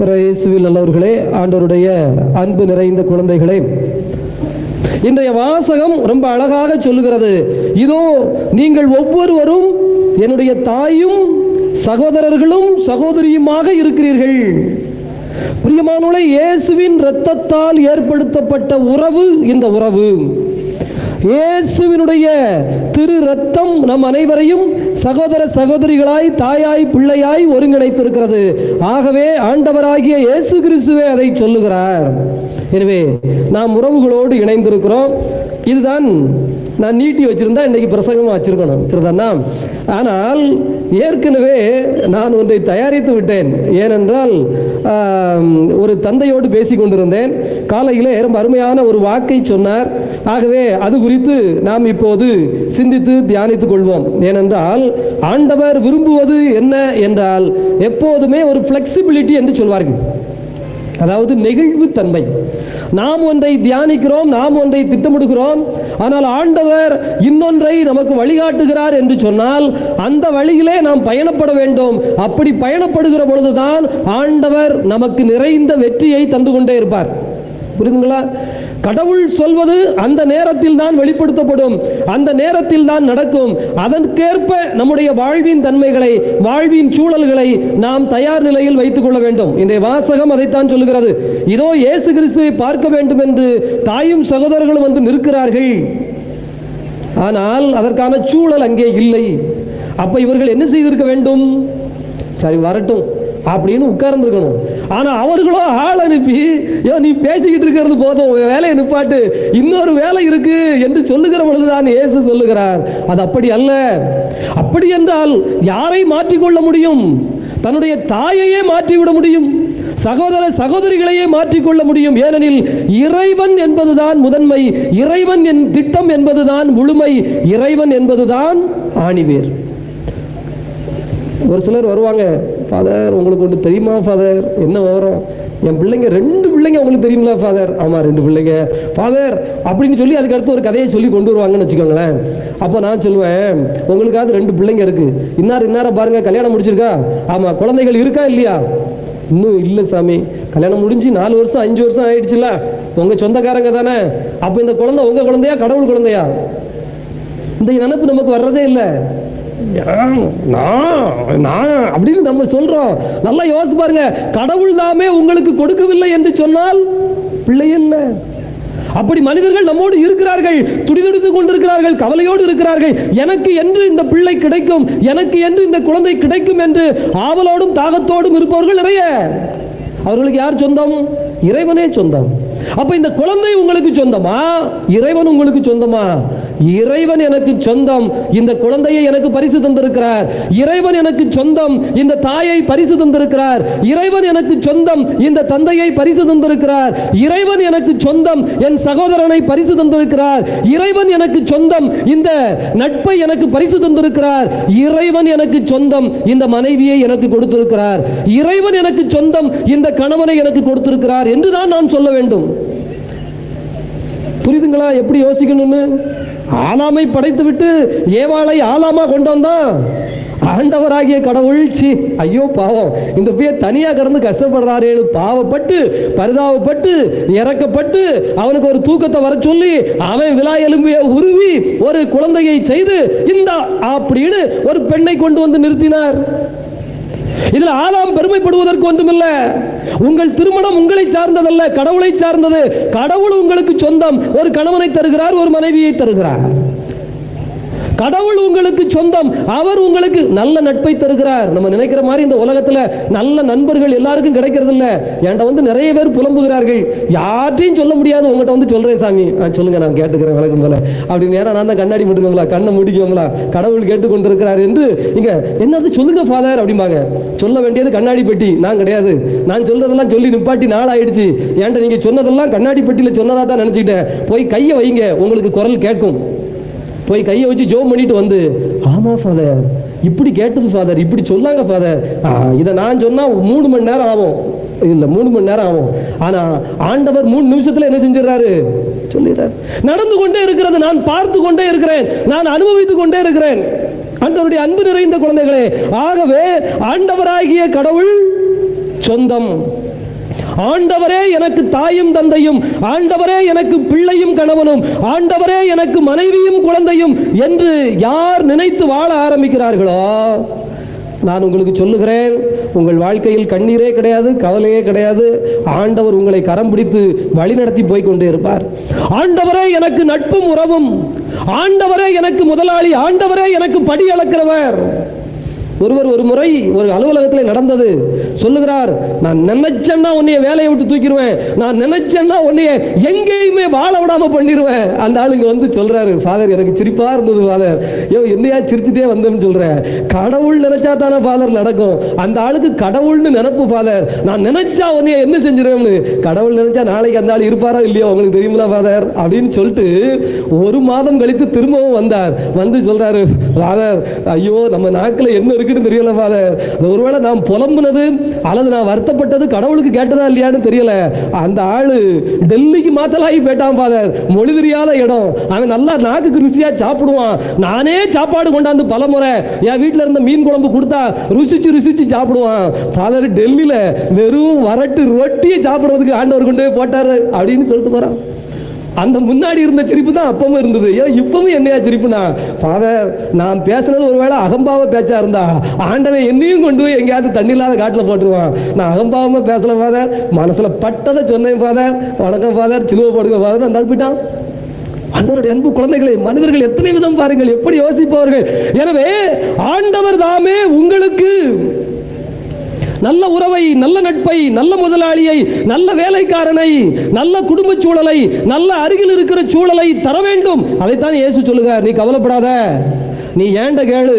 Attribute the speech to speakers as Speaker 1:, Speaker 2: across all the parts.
Speaker 1: இயேசுவில் நல்லவர்களே, ஆண்டவருடைய அன்பு நிறைந்த குழந்தைகளே, இன்றைய வாசகம் ரொம்ப அழகாக சொல்லுகிறது. இதோ நீங்கள் ஒவ்வொருவரும் என்னுடைய தாயும் சகோதரர்களும் சகோதரியுமாக இருக்கிறீர்கள். பிரியமானவர்களே, இயேசுவின் இரத்தத்தால் ஏற்படுத்தப்பட்ட உறவு இந்த உறவு. இயேசுவினுடைய திரு ரத்தம் நம் அனைவரையும் சகோதர சகோதரிகளாய், தாயாய், பிள்ளையாய் ஒருங்கிணைத்திருக்கிறது. ஆகவே ஆண்டவராகிய இயேசு கிறிஸ்துவே அதை சொல்லுகிறார். எனவே நாம் உறவுகளோடு இணைந்திருக்கிறோம். இதுதான் நான் நீட்டி வச்சிருந்தா இன்னைக்கு பிரசங்கமாக வச்சிருக்கணும், சரிதானா? ஆனால் ஏற்கனவே நான் ஒன்றை தயாரித்து விட்டேன். ஏனென்றால் ஒரு தந்தையோடு பேசி கொண்டிருந்தேன். காலையில் ரொம்ப அருமையான ஒரு வாக்கை சொன்னார். ஆகவே அது குறித்து நாம் இப்போது சிந்தித்து தியானித்துக் கொள்வோம். ஏனென்றால் ஆண்டவர் விரும்புவது என்ன என்றால் எப்போதுமே ஒரு ஃப்ளெக்சிபிலிட்டி என்று சொல்வார்கள், அதாவது நெகிழ்வுத்தன்மை. நாம் ஒன்றை தியானிக்கிறோம், நாம் ஒன்றை திட்டமிடுகிறோம், ஆனால் ஆண்டவர் இன்னொன்றை நமக்கு வழிகாட்டுகிறார் என்று சொன்னால் அந்த வழியிலே நாம் பயணப்பட வேண்டும். அப்படி பயணப்படுகிற பொழுதுதான் ஆண்டவர் நமக்கு நிறைந்த வெற்றியை தந்து கொண்டே இருப்பார். புரியுதுங்களா? கடவுள் சொல்வது அந்த நேரத்தில் தான் வெளிப்படுத்தப்படும், அந்த நேரத்தில் தான் நடக்கும். அதற்கேற்ப நம்முடைய வாழ்வின் தன்மைகளை, வாழ்வின் சூழல்களை நாம் தயார் நிலையில் வைத்துக் கொள்ள வேண்டும். இன்றைய வாசகம் அதைத்தான் சொல்லுகிறது. இதோ இயேசு கிறிஸ்துவை பார்க்க வேண்டும் என்று தாயும் சகோதரர்களும் வந்து நிற்கிறார்கள். ஆனால் அதற்கான சூழல் அங்கே இல்லை. அப்ப இவர்கள் என்ன செய்திருக்க வேண்டும்? சரி வரட்டும் அப்படின்னு உட்கார்ந்துருக்கணும். ஆனா அவர்களோ ஆள் அனுப்பி, நீ பேசிக்கிட்டு இருக்கிறது போதும், வேலையை நிப்பாட்டு, இன்னொரு வேலை இருக்கு என்று சொல்லுகிற பொழுதுதான் இயேசு சொல்லுகிறார், அது அப்படி அல்ல. அப்படி என்றால் யாரை மாற்றிக்கொள்ள முடியும்? தன்னுடைய தாயையே மாற்றிவிட முடியும், சகோதர சகோதரிகளையே மாற்றிக்கொள்ள முடியும். ஏனெனில் இறைவன் என்பதுதான் முதன்மை, இறைவன் என் திட்டம் என்பதுதான் முழுமை, இறைவன் என்பதுதான் ஆணிவேர். ஒரு சிலர் வருவாங்க, ஃபாதர் உங்களுக்கு ஒன்று தெரியுமா ஃபாதர்? என்ன வரும்? என் பிள்ளைங்க 2 பிள்ளைங்க உங்களுக்கு தெரியுங்களா ஃபாதர்? ஆமாம் 2 பிள்ளைங்க ஃபாதர் அப்படின்னு சொல்லி அதுக்கு அடுத்து ஒரு கதையை சொல்லி கொண்டு வருவாங்கன்னு வச்சுக்கோங்களேன். அப்போ நான் சொல்லுவேன், உங்களுக்காவது 2 பிள்ளைங்க இருக்கு, இன்னார பாருங்க கல்யாணம் முடிச்சிருக்கா? ஆமாம். குழந்தைகள் இருக்கா இல்லையா? இன்னும் இல்லை சாமி, கல்யாணம் முடிஞ்சு 4 வருஷம் 5 வருஷம் ஆயிடுச்சுல்ல, உங்கள் சொந்தக்காரங்க தானே. அப்போ இந்த குழந்தை உங்கள் குழந்தையா கடவுள் குழந்தையா? இந்த நினைப்பு நமக்கு வர்றதே இல்லை. அப்படின்னு நம்ம சொல்றோம். நல்லா யோசிச்சு பாருங்க, கடவுள் தாமே உங்களுக்கு கொடுக்கவில்லை என்று சொன்னால் பிள்ளை என்ன? அப்படி மனிதர்கள் நம்மோடு இருக்கிறார்கள், துடிதுடித்துக் கொண்டிருக்கிறார்கள், கவலையோடு இருக்கிறார்கள். எனக்கு என்று இந்த பிள்ளை கிடைக்கும், எனக்கு என்று இந்த குழந்தை கிடைக்கும் என்று ஆவலோடும் தாகத்தோடும் இருப்பவர்கள் நிறைய. அவர்களுக்கு யார் சொந்தம்? இறைவனே சொந்தம். அப்ப இந்த குழந்தை உங்களுக்கு சொந்தமா? இறைவன் உங்களுக்கு சொந்தமா? இறைவன் எனக்கு சொந்தம், இந்த குழந்தையை எனக்கு பரிசு தந்திருக்கிறார். இறைவன் எனக்கு சொந்தம், இந்த தாயை பரிசு தந்திருக்கிறார். இறைவன் எனக்கு சொந்தம், இந்த தந்தையை பரிசு தந்திருக்கிறார். இறைவன் எனக்கு சொந்தம், என் சகோதரனை பரிசு தந்திருக்கிறார். இறைவன் எனக்கு சொந்தம், இந்த நட்பை எனக்கு பரிசு தந்திருக்கிறார். இறைவன் எனக்கு சொந்தம், இந்த மனைவியை எனக்கு கொடுத்திருக்கிறார். இறைவன் எனக்கு சொந்தம், இந்த கணவனை எனக்கு கொடுத்திருக்கிறார் என்றுதான் நான் சொல்ல வேண்டும். புரியுதுங்களா எப்படி யோசிக்கணும்னு? ஆலாமை படைத்து விட்டு ஏவாளை ஆலாமா கொண்டு வந்தான் ஆண்டவராகிய கடவுள். ஐயோ பாவம், இந்த பேர் தனியா கடந்து கஷ்டப்படுறாரு, பாவப்பட்டு பரிதாபப்பட்டு இறக்கப்பட்டு அவனுக்கு ஒரு தூக்கத்தை வர சொல்லி அவன் விலா எலும்பிய உருவி ஒரு குழந்தையை செய்து இந்த அப்படின்னு ஒரு பெண்ணை கொண்டு வந்து நிறுத்தினார். இதில் ஆலாம் பெருமைப்படுவதற்கு ஒன்றுமில்ல. உங்கள் திருமணம் உங்களை சார்ந்ததல்ல, கடவுளை சார்ந்தது. கடவுள் உங்களுக்கு சொந்தம். ஒரு கணவனை தருகிறார், ஒரு மனைவியை தருகிறார். கடவுள் உங்களுக்கு சொந்தம், அவர் உங்களுக்கு நல்ல நட்பை தருகிறார். நம்ம நினைக்கிற மாதிரி இந்த உலகத்துல நல்ல நண்பர்கள் எல்லாருக்கும் கிடைக்கிறது இல்ல. என்கிட்ட வந்து நிறைய பேர் புலம்புகிறார்கள், யார்ட்டையும் சொல்ல முடியாது, உங்கள்கிட்ட வந்து சொல்றேன் சாமி. சொல்லுங்க, நான் கேட்டுக்கிறேன் விளக்கம் போல அப்படின்னு. நேரம் நான் தான் கண்ணாடி போட்டுக்கோங்களா, கண்ணை முடிக்குவாங்களா, கடவுள் கேட்டுக்கொண்டிருக்கிறார் என்று இங்க என்னது சொல்லுங்க ஃபாதர் அப்படிம்பாங்க. சொல்ல வேண்டியது கண்ணாடி பெட்டி, நான் கிடையாது. நான் சொல்றதெல்லாம் சொல்லி நிப்பாட்டி நாள் ஆயிடுச்சு. ஏன்ட்ட நீங்க சொன்னதெல்லாம் கண்ணாடி பெட்டியில சொன்னதா தான் நினைச்சுக்கிட்டேன். போய் கையை வைங்க, உங்களுக்கு குரல் கேட்கும். போய் கையை வச்சு ஜோம் பண்ணிட்டு வந்து, ஆமா ஃபாதர் இப்படி கேட்டது ஃபாதர், இப்படி சொல்லாங்க ஃபாதர். இதை நான் சொன்னா 3 மணி நேரம் ஆகும், இல்ல 3 மணி நேரம் ஆகும். ஆனா ஆண்டவர் 3 நிமிஷத்துல என்ன செஞ்சிடறாரு? சொல்லிடுறாரு. நடந்து கொண்டே இருக்கிறது, நான் பார்த்து கொண்டே இருக்கிறேன், நான் அனுபவித்துக் கொண்டே இருக்கிறேன். ஆண்டவருடைய அன்பு நிறைந்த குழந்தைகளே, ஆகவே ஆண்டவராகிய கடவுள் சொந்தம். ஆண்டவரே எனக்கு தாயும் தந்தையும், ஆண்டவரே எனக்கு பிள்ளையும் கணவனும், ஆண்டவரே எனக்கு மனைவியும் குழந்தையும் என்று யார் நினைத்து வாழ ஆரம்பிக்கிறார்களோ, நான் உங்களுக்கு சொல்லுகிறேன், உங்கள் வாழ்க்கையில் கண்ணீரே கிடையாது, கவலையே கிடையாது. ஆண்டவர் உங்களை கரம் பிடித்து வழிநடத்தி போய்கொண்டே இருப்பார். ஆண்டவரே எனக்கு நட்பும் உறவும், ஆண்டவரே எனக்கு முதலாளி, ஆண்டவரே எனக்கு படி அளக்கிறவர். ஒருவர் ஒரு முறை ஒரு அலுவலகத்தில் நடந்தது. சொல்லுகிறார், நான் நினைச்சேன்னா உன்னைய வேலையை விட்டு தூக்கிடுவேன், நான் நினைச்சேன்னா உன்னைய எங்கேயுமே வாழ விடாம பண்ணிடுவேன். அந்த ஆளுங்க வந்து சொல்றாரு, ஃபாதர் எனக்கு சிரிப்பா இருந்தது ஃபாதர், என்னையா சிரிச்சுட்டே வந்தேன்னு சொல்றேன். கடவுள் நினைச்சா தானே ஃபாதர் நடக்கும். அந்த ஆளுக்கு கடவுள்னு நினைப்பு ஃபாதர், நான் நினைச்சா உன்னைய என்ன செஞ்சிருவேன்னு. கடவுள் நினைச்சா நாளைக்கு அந்த ஆள் இருப்பாரோ இல்லையோ உங்களுக்கு தெரியுங்களா ஃபாதர் அப்படின்னு சொல்லிட்டு ஒரு மாதம் கழித்து திரும்பவும் வந்தார். வந்து சொல்றாரு, ஃபாதர் ஐயோ நம்ம நாக்கில் என்ன இருக்கு தெரியல ஃபாதர், ஒருவேளை நான் புலம்புனது அல்லது நான் வருத்தப்பட்டது கடவுளுக்கு கேட்டதா இல்லையான்னு தெரியல. அந்த ஆளு டெல்லிக்கு மாத்தலாகி போயிட்டான் ஃபாதர். மொழி தெரியாத இடம், அவன் நல்லா நாக்குக்கு ருசியா சாப்பிடுவான். நானே சாப்பாடு கொண்டாந்து பல முறை என் வீட்டில் இருந்த மீன் குழம்பு கொடுத்தா ருசிச்சு ருசிச்சு சாப்பிடுவான். ஃபாதர் டெல்லியில வெறும் வரட்டு ரொட்டியை சாப்பிடுறதுக்கு ஆண்டவர் கொண்டு போய் போட்டாரு அப்படின்னு சொல்லிட்டு போறான். அந்த முன்னாடி இருந்த சிரிப்பு தான் அப்பவும் இருந்தது. இப்பவும் என்னையா சிரிப்புனா, ஃபாதர் நான் பேசுனது ஒருவேளை அகம்பாவ பேச்சா இருந்தா ஆண்டவன் என்னையும் கொண்டு போய் எங்கேயாவது தண்ணி இல்லாத காட்டில் போட்டுருவான். நான் அகம்பாவமா பேசல ஃபாதர், மனசுல பட்டதை சொன்னேன் ஃபாதர், வணக்கம் ஃபாதர், சிலுவை போடுங்க ஃபாதர், அந்த போயிட்டான். ஆண்டவருடைய அன்பு குழந்தைகளை, மனிதர்கள் எத்தனை விதம் பாருங்கள், எப்படி யோசிப்பவர்கள். எனவே ஆண்டவர் தாமே உங்களுக்கு நல்ல உறவை, நல்ல நட்பை, நல்ல முதலாளியை, நல்ல வேலைக்காரனை, நல்ல குடும்ப சூழலை, நல்ல அருகில் இருக்கிற சூழலை தர வேண்டும். அதைத்தான் இயேசு சொல்லுகிறார். நீ கவலைப்படாத, நீ ஏண்ட கேளு,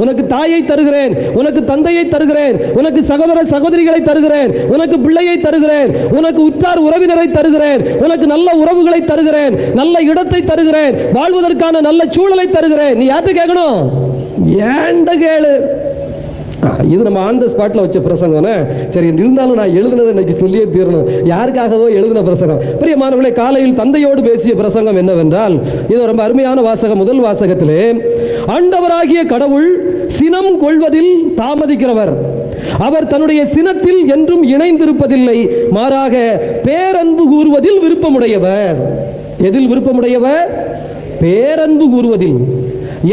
Speaker 1: உனக்கு தாயை தருகிறேன், உனக்கு தந்தையை தருகிறேன், உனக்கு சகோதர சகோதரிகளை தருகிறேன், உனக்கு பிள்ளையை தருகிறேன், உனக்கு உற்றார் உறவினரை தருகிறேன், உனக்கு நல்ல உறவுகளை தருகிறேன், நல்ல இடத்தை தருகிறேன், வாழ்வதற்கான நல்ல சூழலை தருகிறேன். நீ யார்கிட்ட கேட்கணும்? ஏண்ட கேளு. இது நம்ம ஆன் த ஸ்பாட்ல வச்ச பிரசங்கம். சரி, இருந்தாலும் நான் எழுதுனதை இன்னைக்கு சொல்லியே தீரணும். யாருக்காகவோ எழுதின பிரசங்கம். பிரியமானவர்களே, காலையில் தந்தையோடு பேசிய பிரசங்கம் என்னவென்றால், இது ரொம்ப அருமையான வாசகம். முதல் வாசகத்திலே, ஆண்டவராகிய கடவுள் சினம் கொள்வதில் தாமதிக்கிறவர், அவர் தன்னுடைய சினத்தில் என்றும் இணைந்திருப்பதில்லை, மாறாக பேரன்பு கூறுவதில் விருப்பமுடையவர். எதில் விருப்பமுடையவர்? பேரன்பு கூறுவதில்.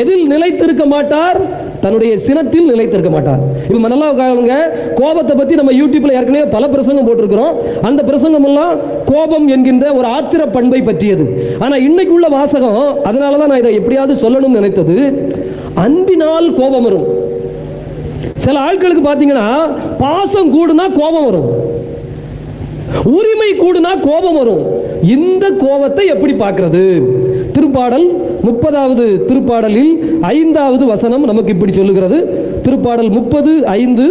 Speaker 1: எதில் நிலைத்திருக்க மாட்டார்? தன்னுடைய சினத்தில் நிலைத்திருக்க மாட்டார். இப்ப நல்லா காணுங்க, கோபத்தை பத்தி நம்ம யூடியூப்ல ஏற்கனவே பல பிரசங்கம் போட்டிருக்கிறோம். அந்த பிரசங்கம் எல்லாம் கோபம் என்கின்ற ஒரு ஆத்திர பண்பை பற்றியது. ஆனா இன்னைக்கு உள்ள வாசகம், அதனாலதான் நான் இதை எப்படியாவது சொல்லணும்னு நினைத்தது, அன்பினால் கோபம் வரும். சில ஆட்களுக்கு பாத்தீங்கன்னா பாசம் கூடுனா கோபம் வரும், உரிமை கூடுனா கோபம் வரும். இந்த கோபத்தை எப்படி பார்க்கிறது? திருப்பாடல் 30வது திருப்பாடலில் 5வது வசனம் நமக்கு இப்படி சொல்லுகிறது. திருப்பாடல் 30:5.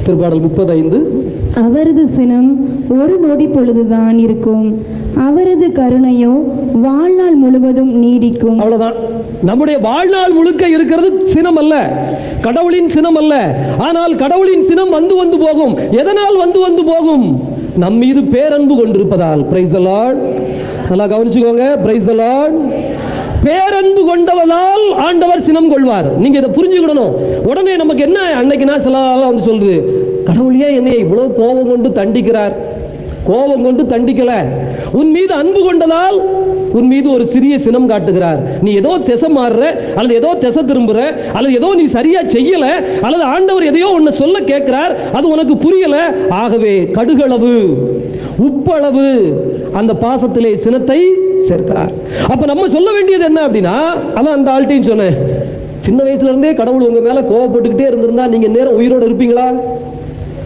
Speaker 1: திருப்பாடல் 30:5.
Speaker 2: அவரது சினம் ஒரு நொடி பொழுதுதான் இருக்கும், அவரது கருணையோ வாழ்நாள் முழுவதும் நீடிக்கும்.
Speaker 1: அவ்வளவுதான். நம்முடைய வாழ்நாள் முழுக்க இருக்கிறது சினம் அல்ல, கடவுளின் சினம் அல்ல. ஆனால் கடவுளின் சினம் வந்து வந்து போகும். எதனால் வந்து வந்து போகும்? நம் மீது பேரன்பு கொண்டிருப்பதால். Praise the Lord. நல்லா கவனிச்சுக்கோங்க. Praise the Lord. பேரன்பு கொண்டவதால் ஆண்டவர் சினம் கொள்வார். நீங்க இதை புரிஞ்சுக்கணும். உடனே நமக்கு என்ன, அன்னைக்கு நான் சில வந்து சொல்றது, கடவுள் ஏன் என்னை இவ்வளவு கோபம் கொண்டு தண்டிக்கிறார்? கோபம் கொண்டு தண்டிக்கல, உன் மீது அன்பு கொண்டதால் உன் மீது ஒரு சிறிய சினம் காட்டுகிறார். நீ ஏதோ திசை மாறுற, அல்லது ஏதோ திசை திரும்புற, அல்லது ஏதோ நீ சரியா செய்யல, அல்லது ஆண்டவர் எதையோ ஒன்னு சொல்ல கேட்கிறார், அது உனக்கு புரியல. ஆகவே கடுகளவு, உப்பளவு அந்த பாசத்திலே சினத்தை சேர்க்கிறார். அப்ப நம்ம சொல்ல வேண்டியது என்ன அப்படின்னா, அதான் அந்த ஆள்கிட்டையும் சொன்னேன், சின்ன வயசுல இருந்தே கடவுள் உங்க மேல கோபப்பட்டுக்கிட்டே இருந்திருந்தா நீங்க நேரம் உயிரோடு இருப்பீங்களா?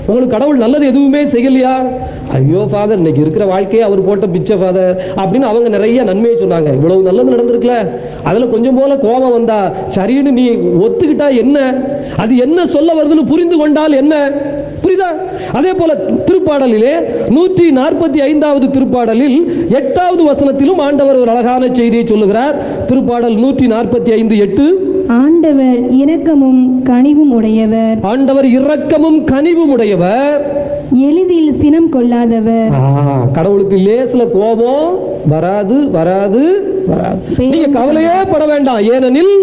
Speaker 1: உங்களுக்கு கடவுள் நல்லது எதுவுமே செய்யலையா? ஐயோ ஃபாதர், இன்னைக்கு இருக்கிற வாழ்க்கையை அவர் போட்ட பிச்சை ஃபாதர் அப்படின்னு அவங்க நிறைய நன்மையை சொன்னாங்க. இவ்வளவு நல்லது நடந்திருக்கல, அதுல கொஞ்சம் போல கோபம் வந்தா சரின்னு நீ ஒத்துக்கிட்டா என்ன, அது என்ன சொல்ல வருதுன்னு புரிந்து கொண்டால் என்ன, புரியுதா? அதே போல திருப்பாடலிலே 145வது திருப்பாடலில் 8வது வசனத்திலும் ஆண்டவர் ஒரு அழகான செய்தியை சொல்லுகிறார். திருப்பாடல் 145:8.
Speaker 2: ஆண்டவர் இரக்கமும் கனிவும் உடையவர்.
Speaker 1: ஆண்டவர் இரக்கமும் கனிவும் உடையவர்,
Speaker 2: எளிதில் சினம் கொள்ளாதவர்.
Speaker 1: கடவுளுக்கு லேசில கோபம் வராது வராது வராது. நீங்க கவலையே பட வேண்டாம். ஏனெனில்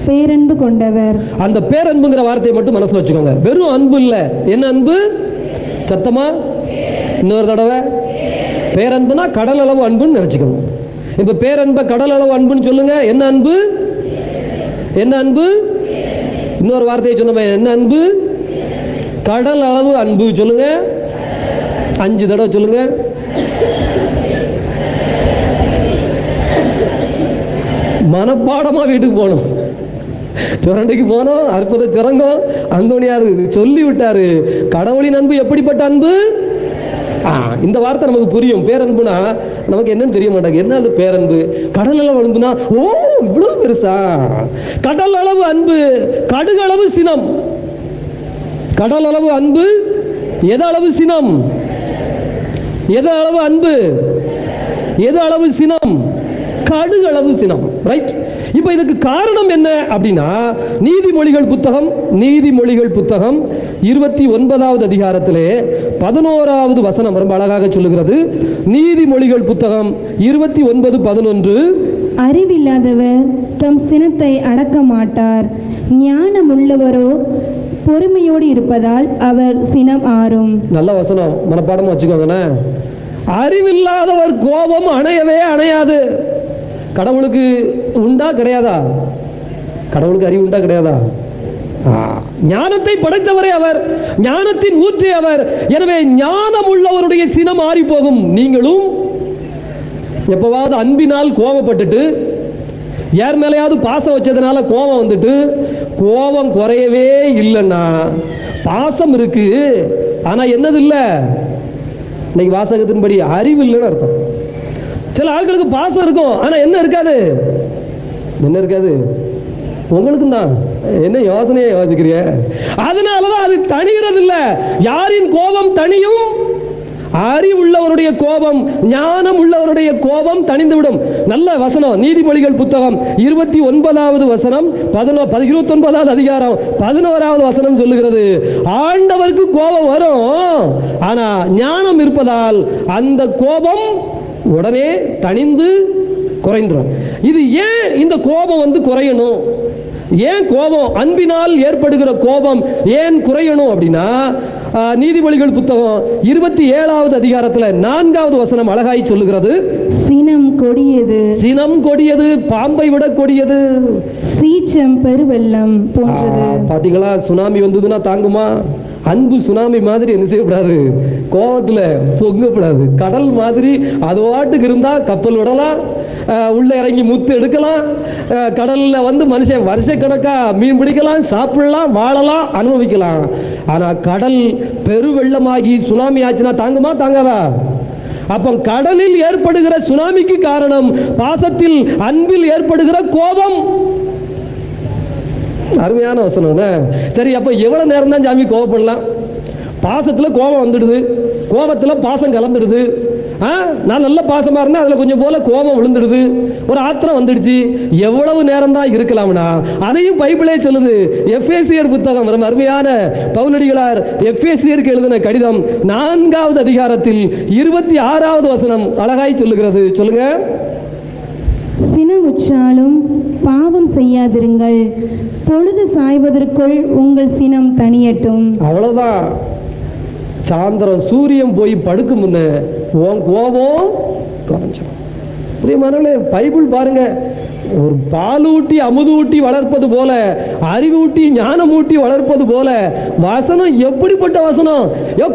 Speaker 2: பேரன்பு கொண்டவர்.
Speaker 1: அந்த பேரன்புங்கிற வார்த்தையை மட்டும் மனசுல வச்சுக்கோங்க. வெறும் அன்பு இல்ல. என்ன அன்பு? சத்தமா இன்னொரு தடவை. பேரன்புனா கடல் அளவு அன்புன்னு நினைச்சுக்கணும். இப்ப பேரன்ப கடல் அளவு அன்புன்னு சொல்லுங்க. என்ன அன்பு? என்ன அன்பு? இன்னொரு வார்த்தையை சொன்னோமே, என்ன அன்பு? கடல் அளவு அன்பு. சொல்லுங்க 5 தடவை சொல்லுங்க. மனப்பாடமா வீட்டுக்கு போகணும். சுரண்டைக்கு போனோம், அற்புத சுரங்கம் அந்தோணியார் சொல்லி விட்டாரு. கடவுளின் அன்பு எப்படிப்பட்ட அன்பு? இந்த வார்த்தை நமக்கு புரியும். பேரன்புனா நமக்கு என்னன்னு தெரிய மாட்டாங்க. என்ன அது பேரன்பு? கடல் அளவு அன்புனா ஓ இவ்வளவு பெருசா? கடல் அளவு அன்பு கடுகளவு சினம். கடல் அளவு அன்பு எது அளவு சினம்? எது அளவு அன்பு? எது அளவு சினம்? கடுகளவு சினம். ரைட். இப்போ இதுக்கு காரணம் என்ன அப்படின்னா, நீதிமொழிகள் புத்தகம் 29வது அதிகாரத்திலே 11வது வசனம் ரொம்ப அழகாக சொல்லுகிறது. நீதிமொழிகள் புத்தகம் 29:11.
Speaker 2: அறிவில்லாதவர் தம் சினத்தை அடக்க மாட்டார், ஞானம் உள்ளவரோ பொறுமையோடு இருப்பதால் அவர் சினம் ஆறும். நல்ல வசனம், மனப்பாடமா வச்சுக்கோங்கண்ணே. அறிவில்லாதவர் கோபம் அணையவே அணையாது. கடவுளுக்கு உண்டா கிடையாதா? கடவுளுக்கு அறிவு உண்டா கிடையாதா? ஞானத்தை படைத்தவரே அவர், ஞானத்தின் ஊற்றே அவர். எனவே ஞானம் உள்ளவருடைய சினம் ஆறி போகும். நீங்களும் எப்பவாவது அன்பினால் கோபப்பட்டுட்டு, யார் மேலேயாவது பாசம் வச்சதுனால கோபம் வந்துட்டு கோபம் குறையவே இல்லைன்னா பாசம் இருக்கு, ஆனா என்னது இல்லை? இன்னைக்கு வாசகத்தின்படி அறிவு இல்லைன்னு அர்த்தம். சில ஆட்களுக்கு பாசம் இருக்கும், ஆனா என்ன இருக்காது? என்ன இருக்காது? உங்களுக்கும் தான். என்ன யோசனையை யோசிக்கிறிய? அதனாலதான் அது தணிகிறது இல்லை. யாரின் கோபம் தனியும்? அறிவுள்ளவருடைய கோபம், ஞானம் உள்ளவருடைய கோபம் தணிந்துவிடும். நல்ல வசனம். நீதிமொழிகள் புத்தகம் 29வது வசனம் 29வது அதிகாரம் 11வது வசனம் சொல்லுகிறது, ஆண்டவருக்கு கோபம் வரும், ஆனா ஞானம் இருப்பதால் அந்த கோபம் உடனே தணிந்து குறைந்துடும். இது ஏன் இந்த கோபம் குறையணும்? ஏன் கோபம், அன்பினால் ஏற்படுகிற கோபம் ஏன் குறையணும் அப்படின்னா, நீதிமொழிகள் புத்தகம் 27வது அதிகாரத்தில் 4வது வசனம் அழகாய் சொல்லுகிறது. சினம் கொடியது, சினம் கொடியது, பாம்பை விட கொடியது, சீற்றம் பெருவெள்ளம் போன்றது.
Speaker 1: பாத்தீங்களா? சுனாமி வந்ததுன்னா தாங்குமா? அன்பு சுனாமி மாதிரி என்ன செய்யக்கூடாது? கோபத்தில் பொங்கப்படாது. கடல் மாதிரி அது வாட்டுக்கு இருந்தா கப்பல் விடலாம், உள்ள இறங்கி முத்து எடுக்கலாம், கடல்ல மனுஷன் வருஷக்கணக்கா மீன் பிடிக்கலாம், சாப்பிடலாம், வாழலாம், அனுபவிக்கலாம். ஆனா கடல் பெருவெள்ளமாகி சுனாமி ஆச்சுன்னா தாங்குமா? தாங்காதா? அப்ப கடலில் ஏற்படுகிற சுனாமிக்கு காரணம் பாசத்தில், அன்பில் ஏற்படுகிற கோபம். அருமையான வசனம். சரி, அப்ப எவ்வளவு நேரம் தான் சாமி கோபப்படலாம்? பாசத்துல கோபம் வந்துடுது, கோபத்துல பாசம் கலந்துடுது. நான் நல்ல பாசமா இருந்தா அதுல கொஞ்சம் போல கோபம் விழுந்துடுது, ஒரு ஆத்திரம் வந்துடுச்சு. எவ்வளவு நேரம் தான் இருக்கலாம்னா அதையும் பைபிளே சொல்லுது. எபேசியர் புத்தகம், ரொம்ப அருமையான பவுலடிகளார் எபேசியருக்கு எழுதின கடிதம் 4வது அதிகாரத்தில் 26வது வசனம் அழகாய் சொல்லுகிறது. சொல்லுங்க.
Speaker 2: சினமுற்றாலும் பாவம் செய்யாதிருங்கள், பொழுது சாய்வதற்குள் உங்கள் சினம் தணியட்டும்.
Speaker 1: அவ்வளவுதான். சாயந்தரம் சூரியன் போய் படுக்கும் முன்ன உன் கோபம் குறைஞ்சிடும். பிரியமானவர்களே, பைபிள் பாருங்க, ஒரு பாலூட்டி அமுதூட்டி வளர்ப்பது போல, அறிவூட்டி ஞானமூட்டி வளர்ப்பது போல வசனம் எப்படிப்பட்ட வசனம்!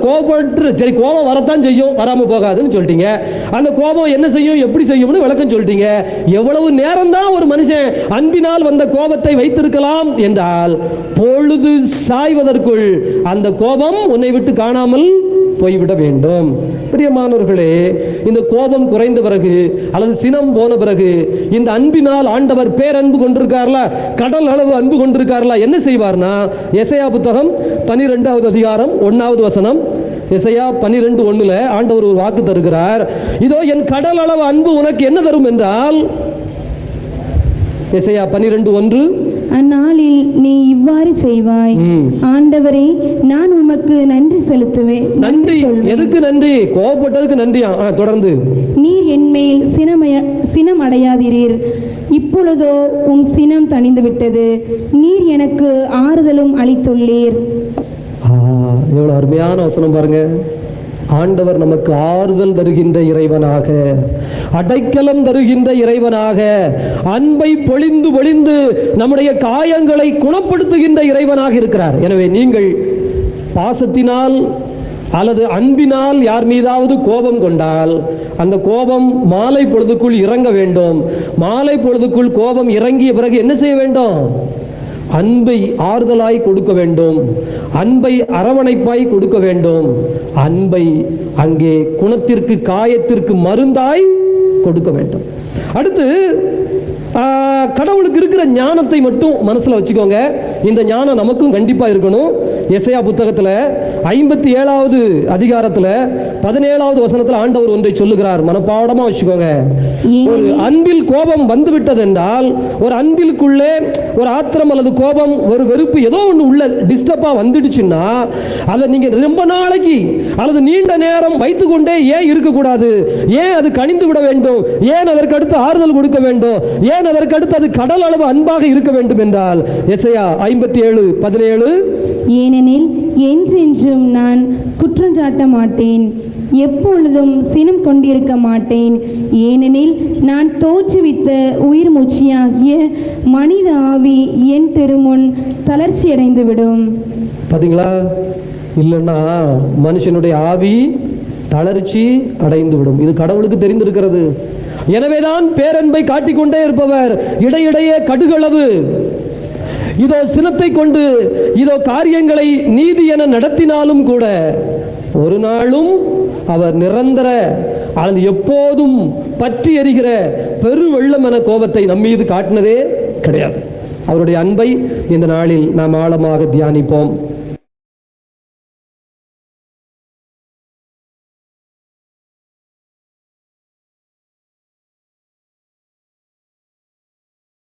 Speaker 1: கோபப்பட்டு சரி, கோபம் வரத்தான் செய்யும், வராம போகாதுன்னு சொல்லிட்டீங்க. அந்த கோபம் என்ன செய்யும், எப்படி செய்யும்னு விளக்கம் சொல்லிட்டீங்க. எவ்வளவு நேரம் தான் ஒரு மனுஷன் அன்பினால் வந்த கோபத்தை வைத்திருக்கலாம் என்றால், பொழுது சாய்வதற்குள் அந்த கோபம் உன்னை விட்டு காணாமல் போய்விட வேண்டும். பிரியமானவர்களே, இந்த கோபம் குறைந்த பிறகு அல்லது சினம் போன பிறகு இந்த அன்பினால் ஆண்டவர் பேரன்பு கொண்டிருக்கார்ல, கடல் அளவு அன்பு கொண்டிருக்கார்ல, என்ன செய்வார்னா, எசையா புத்தகம் 12வது அதிகாரம் 1வது வசனம், எசையா 12:1 ஆண்டவர் ஒரு வாக்கு தருகிறார். இதோ என் கடல் அளவு அன்பு உனக்கு என்ன தரும் என்றால், எசையா 12:1,
Speaker 2: அந்நாளில் நீ இவ்வாறு செய்வாய். ஆண்டவரே, நான் உமக்கு நன்றி செலுத்துவேன்.
Speaker 1: நன்றி. எதுக்கு நன்றி? கோபப்பட்டதுக்கு நன்றியா? தொடர்ந்து.
Speaker 2: நீர் என்மேல் சினம் அடையாதீர். இப்பொழுதோ உம் சினம் தணிந்து விட்டது. நீர் எனக்கு ஆறுதலும் அளித்துள்ளீர்.
Speaker 1: எவ்வளவு அருமையான வசனம் பாருங்க. ஆண்டவர் நமக்கு ஆறுதல் தருகின்ற இறைவனாக, அடைக்கலம் தருகின்ற இறைவனாக, அன்பை பொழிந்து பொழிந்து நம்முடைய காயங்களை குணப்படுத்துகின்ற இறைவனாக இருக்கிறார். எனவே நீங்கள் பாசத்தினால் அல்லது அன்பினால் யார் மீதாவது கோபம் கொண்டால் அந்த கோபம் மாலை பொழுதுக்குள் இறங்க வேண்டும். மாலை பொழுதுக்குள் கோபம் இறங்கிய பிறகு என்ன செய்ய வேண்டும்? அன்பை ஆறுதலாய் கொடுக்க வேண்டும். அன்பை அரவணைப்பாய் கொடுக்க வேண்டும். அன்பை அங்கே குணத்திற்கு, காயத்திற்கு மருந்தாய் கொடுக்க வேண்டும். அடுத்து கடவுளுக்கு இருக்கிற ஞானத்தை மட்டும் மனசுல வச்சுக்கோங்க. இந்த ஞானம் நமக்கும் கண்டிப்பா இருக்கணும். எசையா புத்தகத்துல 57வது அதிகாரத்துல 17வது வசனத்துல ஆண்டவர் ஒன்றை சொல்லுகிறார். மனப்பாடமா வச்சுக்கோங்க. ஒரு அன்பில் கோபம் வந்து விட்டது என்றால், ஒரு அன்பிற்குள்ளே ஒரு ஆத்திரம் அல்லது கோபம், ஒரு வெறுப்பு, ஏதோ ஒன்று உள்ள டிஸ்டர்பா வந்துடுச்சுன்னா அதை நீங்க ரொம்ப நாளைக்கு அல்லது நீண்ட நேரம் வைத்துக்கொண்டே ஏன் இருக்கக்கூடாது? ஏன் அது கனிந்து விட வேண்டும்? ஏன் அதற்கு அடுத்து ஆறுதல் கொடுக்க வேண்டும்? ஏன் அதற்கு அடுத்து அது கடல் அளவு அன்பாக இருக்க வேண்டும் என்றால் எசையா 57:17,
Speaker 2: ஏனெனில் என்றென்றும் நான் குற்றஞ்சாட்ட மாட்டேன், எப்பொழுதும் சினம் கொண்டிருக்க மாட்டேன். ஏனெனில் நான் தோற்றுவித்த உயிர் மூச்சியாகிய மனித ஆவி என் திருமுன் தளர்ச்சியடைந்து விடும்.
Speaker 1: பாத்தீங்களா? இல்லைன்னா மனுஷனுடைய ஆவி தளர்ச்சி அடைந்து விடும். இது கடவுளுக்கு தெரிந்திருக்கிறது. எனவேதான் பேரன்பை காட்டிக்கொண்டே இருப்பவர் இடையிடையே கடுகளவு இதோ சினத்தை கொண்டு இதோ காரியங்களை நீதி என நடத்தினாலும் கூட ஒரு நாளும் அவர் நிரந்தர அல்லது எப்போதும் பற்றி எரிகிற பெரு வெள்ளம் என கோபத்தை நம்மீது காட்டினதே கிடையாது. அவருடைய அன்பை இந்த நாளில் நாம் ஆழமாக தியானிப்போம்.